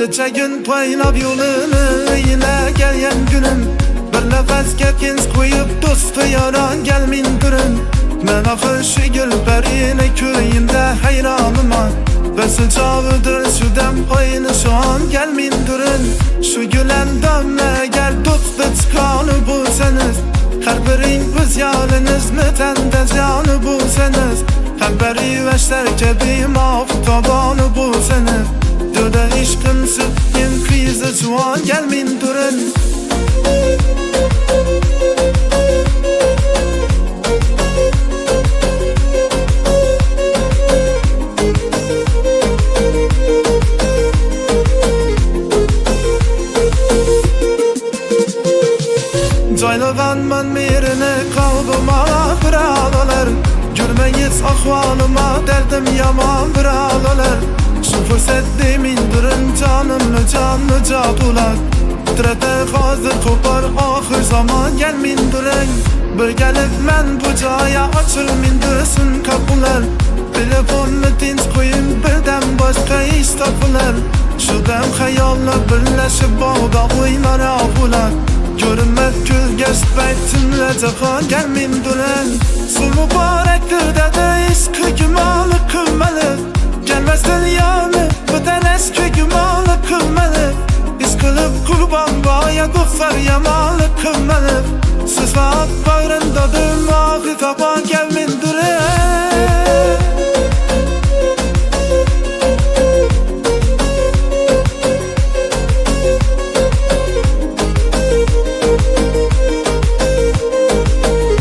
Neçe gün paylab yolunu yine gelyen günüm. Bir nefes ketkins koyup dostu yaran gelmin durun. Men akışı gülberine köyünde hayranıma. Ve sıcağıdır şu dem payını şu an gelmin durun. Şu gülen damla gel tuttu çıkanı bulsanız. Her birin biz yalınız mütendez yanı bulsanız. Her beri veşler kebi maftabanı bulsanız. Döde işkın sütkin krizi şu an gelmin durun. Caylagan ben mirine kalbıma bir ağlalar. Gülmeyiz ahvalıma derdim yaman bir ağlalar. Şu fırsat demin durun canımlı canlı cadular. Trete hazır kopar ahır zaman gelmin durun. Bir gelip men bu caya açır mindirsin kapılar. Telefonla tinç koyun birden başka iş tapılar. Şu dem hayalla birleşip bağda oynar avular. Görünmez göz geçbeytimle cahan gelmin durun. Su mübarektir dede eski gümalı kılmalı. Gelmez dünyamı beden eski gümalı kılmalı. İz kılıp kurban baya gufar yamalı kılmalı. Siz vaat bağrında düm ahı taban gelmin durun.